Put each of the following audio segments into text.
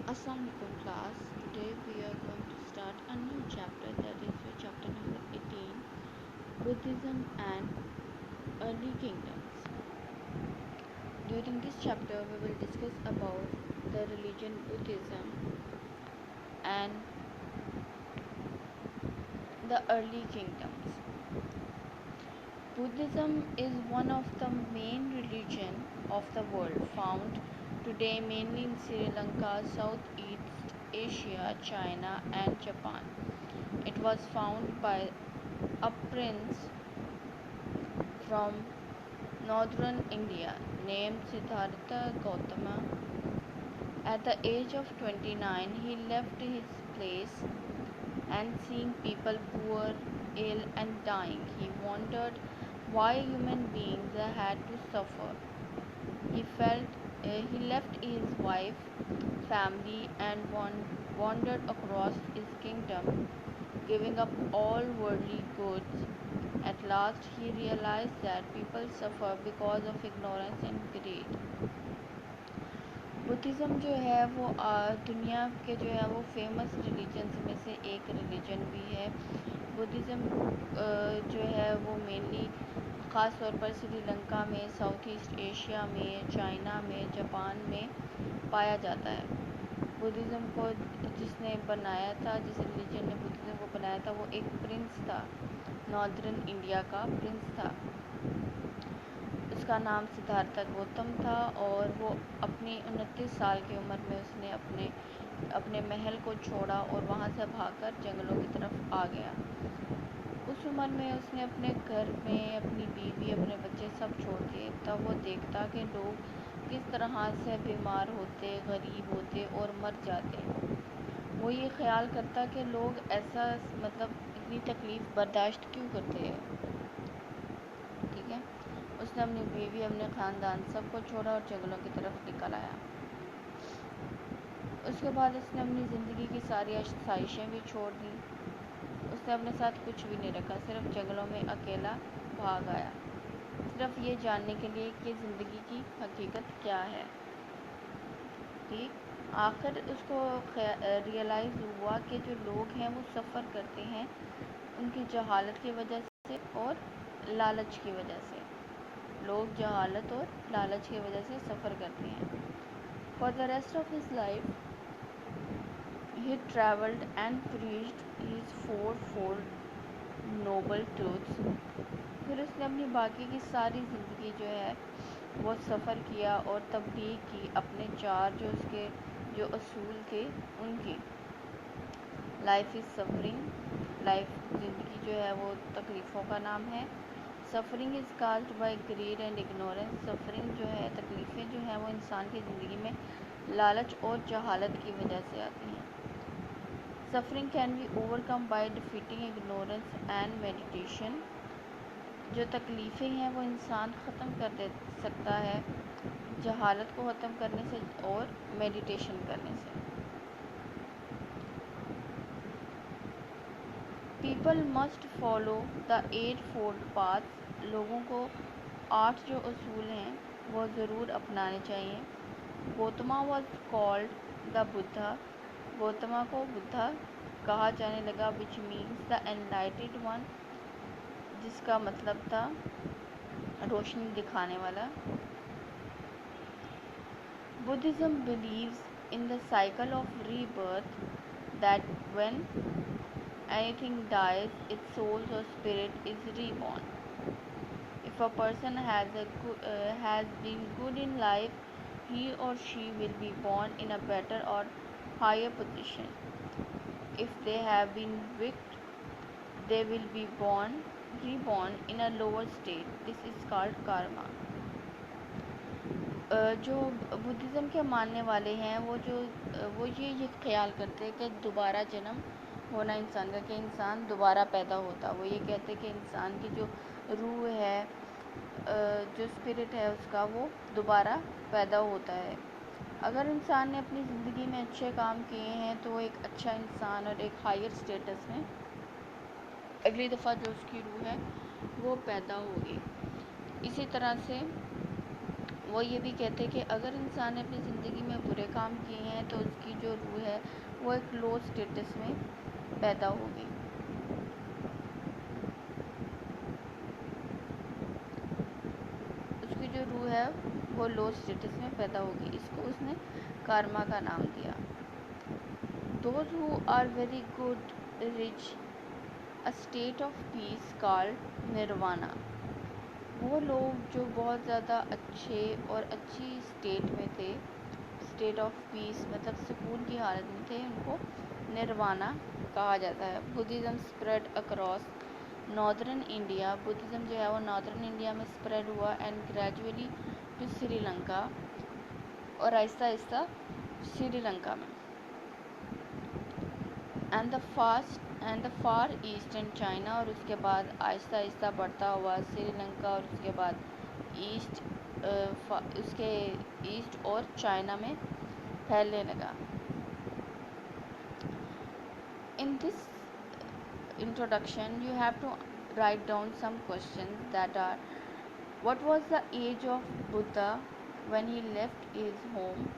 Assalamualaikum class. Today we are going to start a new chapter, that is your chapter number 18, Buddhism and Early Kingdoms. During this chapter we will discuss about the religion Buddhism and the early kingdoms. Buddhism is one of the main religions of the world, found today mainly in Sri Lanka, Southeast Asia, China and Japan. It was founded by a prince from northern India named Siddhartha Gautama. At the age of 29, he left his place and seeing people poor, ill, and dying, he wondered why human beings had to suffer. He felt he left his wife, family, and wandered across his kingdom, giving up all worldly goods. At last, he realized that people suffer because of ignorance and greed. Buddhism जो है वो दुनिया के जो है वो famous religions में से एक रिलीजन भी है। बुद्धिज़्म जो है वो मेनली ख़ास तौर पर श्रीलंका में, साउथ ईस्ट एशिया में, चाइना में, जापान में पाया जाता है। बुद्धिज़्म को जिसने बनाया था, जिस रिलीजन ने बुद्धिज़्म को बनाया था, वो एक प्रिंस था, नॉर्दर्न इंडिया का प्रिंस था। उसका नाम सिद्धार्थ गौतम था और वो अपनी 29 साल की उम्र में उसने अपने महल को छोड़ा और वहाँ से भागकर जंगलों की तरफ आ गया। उस उम्र में उसने अपने घर में अपनी बीवी, अपने बच्चे सब छोड़ दिए। तब वो देखता कि लोग किस तरह से बीमार होते, गरीब होते और मर जाते। वो ये ख्याल करता कि लोग ऐसा मतलब इतनी तकलीफ़ बर्दाश्त क्यों करते हैं। ठीक है, उसने अपनी बीवी, अपने ख़ानदान सबको छोड़ा और जंगलों की तरफ निकल आया। उसके बाद उसने अपनी ज़िंदगी की सारी आसाइशें भी छोड़ दी। उसने अपने साथ कुछ भी नहीं रखा, सिर्फ जंगलों में अकेला भाग आया, सिर्फ ये जानने के लिए कि ज़िंदगी की हकीकत क्या है। ठीक, आखिर उसको रियलाइज़ हुआ कि जो लोग हैं वो सफ़र करते हैं उनकी जहालत की वजह से और लालच की वजह से। लोग जहालत और लालच की वजह से सफ़र करते हैं। For the rest of his life he travelled and preached his four noble truths. फिर उसने अपनी बाकी की सारी ज़िंदगी जो है वो सफ़र किया और तब्दील की अपने चार जो उसके जो असूल थे उनकी। लाइफ इज़ सफरिंग, लाइफ ज़िंदगी जो है वो तकलीफ़ों का नाम है। Suffering is caused bye grid and ignorance. Suffering जो है, तकलीफ़ें जो हैं वो इंसान की ज़िंदगी में लालच और जहालत की वजह से आती हैं। Suffering can be overcome by defeating ignorance and meditation. जो तकलीफ़ें हैं वो इंसान ख़त्म कर दे सकता है जहालत को ख़त्म करने से और मेडिटेशन करने से। People must follow the 8 fold path. लोगों को 8 जो असूल हैं वो ज़रूर अपनाने चाहिए। Gautama was called the Buddha. Gautama को बुद्धा कहा जाने लगा, विच मीन्स द एनलाइटेड वन, जिसका मतलब था रोशनी दिखाने वाला। Buddhism believes in the cycle of rebirth, that when anything dies, its soul or spirit is reborn. If a person has been good in life, he or she will be born in a better or higher position. If they have been wicked, they will be reborn in a lower state. This is called karma. जो Buddhism के मानने वाले हैं वो ये ख्याल करते हैं कि दोबारा जन्म होना इंसान का, कि इंसान दोबारा पैदा होता। वो ये कहते हैं कि इंसान की जो रूह है, जो स्पिरिट है उसका, वो दोबारा पैदा होता है। अगर इंसान ने अपनी ज़िंदगी में अच्छे काम किए हैं तो वो एक अच्छा इंसान और एक हायर स्टेटस में अगली दफ़ा जो उसकी रूह है वो पैदा होगी। इसी तरह से वो ये भी कहते हैं कि अगर इंसान ने अपनी ज़िंदगी में बुरे काम किए हैं तो उसकी जो रूह है वो एक लो स्टेटस में पैदा होगी। उसकी जो रूह है वो लो स्टेटस में पैदा होगी। इसको उसने कर्मा का नाम दिया। Those who are very good reach a state of peace called nirvana. वो लोग जो बहुत ज़्यादा अच्छे और अच्छी स्टेट में थे, स्टेट ऑफ पीस मतलब सुकून की हालत में थे, उनको निर्वाणा कहा जाता है। Buddhism spread across northern India. Buddhism जो है वो नॉर्दर्न इंडिया में स्प्रेड हुआ एंड ग्रेजुअली टू श्रीलंका, और आहिस्ता आहिस्ता श्रीलंका में, and the far east and China, और उसके बाद आहिस्ता आहिस्ता बढ़ता हुआ श्रीलंका और उसके बाद ईस्ट उसके ईस्ट और चाइना में फैलने लगा। In this introduction, you have to write down some questions that are: what was the age of Buddha when he left his home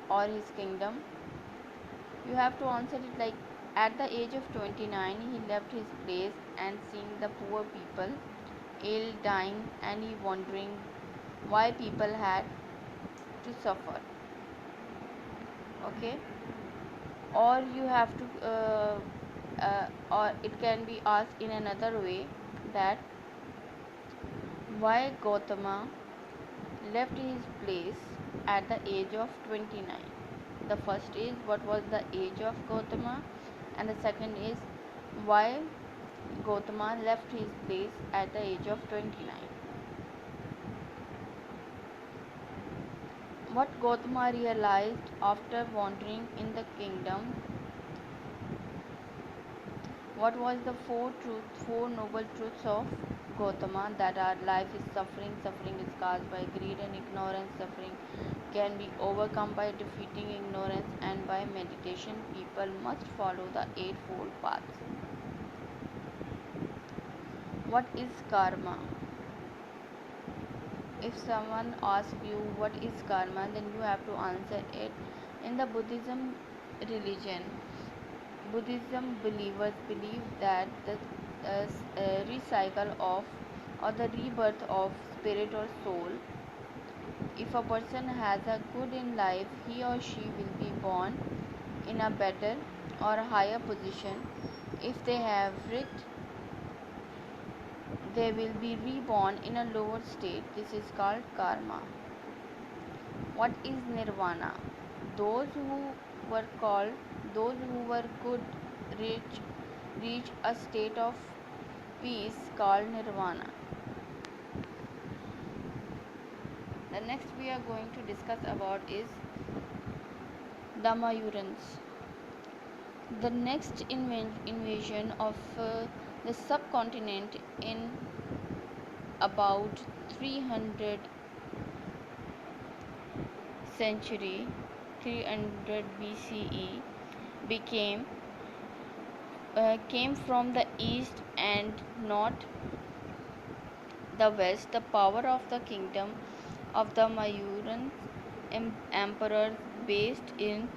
or his kingdom? You have to answer it like, at the age of 29 he left his place and seeing the poor people ill, dying, and he wondering why people had to suffer. Okay, or you have to or it can be asked in another way, that why Gautama left his place at the age of 29. The first is, what was the age of Gautama, and the second is, why Gautama left his place at the age of 29. What Gautama realized after wandering in the kingdom. What was the four noble truths of Gautama, that our life is suffering, suffering is caused by greed and ignorance, suffering can be overcome by defeating ignorance, and by meditation people must follow the eightfold paths. What is karma? If someone asks you what is karma, then you have to answer it. In the Buddhism religion, Buddhism believers believe that the recycle of or the rebirth of spirit or soul. If a person has a good in life, he or she will be born in a better or higher position. If they have wrecked, they will be reborn in a lower state. This is called karma. What is nirvana? Those who were called, those who were good, reach a state of peace called nirvana. The next we are going to discuss about is the Mayurans. The next invasion of the subcontinent in about 300 century 300 BCE came from the east and not the west. The power of the kingdom of the Mayuran emperors based in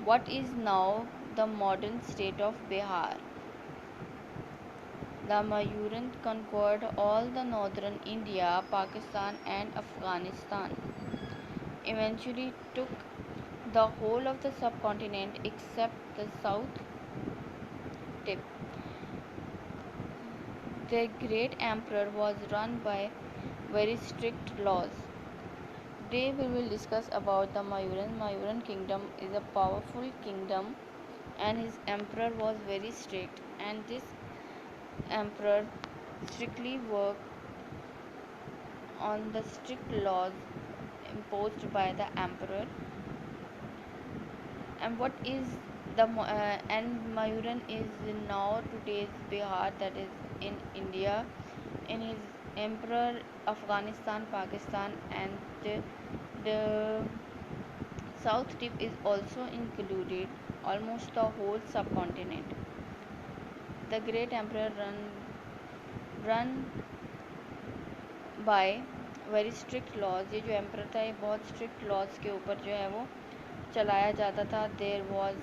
what is now the modern state of Bihar. The Mayurans conquered all the northern India, Pakistan and Afghanistan. Eventually took the whole of the subcontinent except the south tip. Their great emperor was run by very strict laws. Today we will discuss about the Mayuran. Mayuran kingdom is a powerful kingdom and his emperor was very strict, and this emperor strictly worked on the strict laws imposed by the emperor. And what is the and Mayuran is now today's Bihar, that is in India. In his emperor Afghanistan, Pakistan and the south tip is also included, almost the whole subcontinent. The great emperor run by very strict laws, ये जो emperor था ये बहुत strict laws के ऊपर जो है वो चलाया जाता था. There was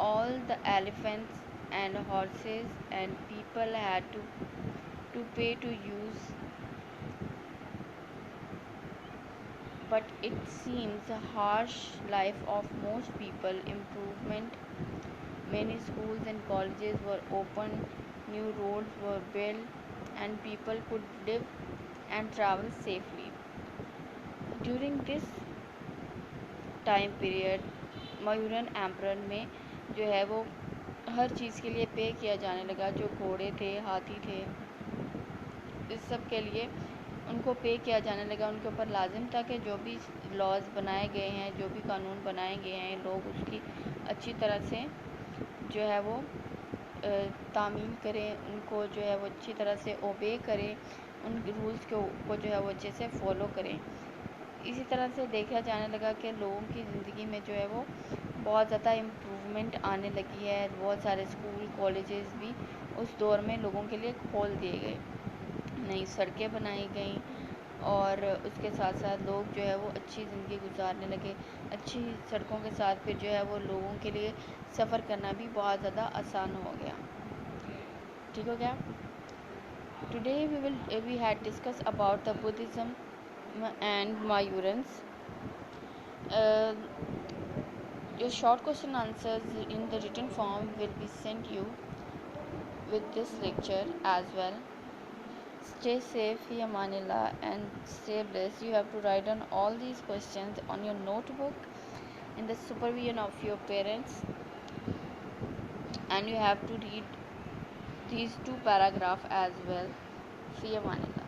all the elephants and horses and people had to pay to use, but it seems a harsh life of most people. Improvement, many schools and colleges were opened, new roads were built and people could live and travel safely. During this time period Mauryan emperor में जो है वो हर चीज़ के लिए पे किया जाने लगा. जो घोड़े थे, हाथी थे, इस सब के लिए उनको पे किया जाने लगा. उनके ऊपर लाजिम था कि जो भी लॉज बनाए गए हैं, जो भी कानून बनाए गए हैं, लोग उसकी अच्छी तरह से जो है वो तामील करें, उनको जो है वो अच्छी तरह से ओबे करें, उन रूल्स को जो है वो अच्छे से फॉलो करें. इसी तरह से देखा जाने लगा कि लोगों की ज़िंदगी में जो है वो बहुत ज़्यादा इम्प्रूवमेंट आने लगी है. बहुत सारे स्कूल कॉलेजेस भी उस दौर में लोगों के लिए खोल दिए गए, नई सड़कें बनाई गई और उसके साथ साथ लोग जो है वो अच्छी ज़िंदगी गुजारने लगे. अच्छी सड़कों के साथ फिर जो है वो लोगों के लिए सफ़र करना भी बहुत ज़्यादा आसान हो गया. ठीक हो गया. Today we had discuss about the Buddhism and Mayurans. Your short question answers in the written form will be sent you with this lecture as well. Stay safe, fi amanillah, and stay blessed. You have to write down all these questions on your notebook in the supervision of your parents, and you have to read these 2 paragraphs as well. Fi amanillah.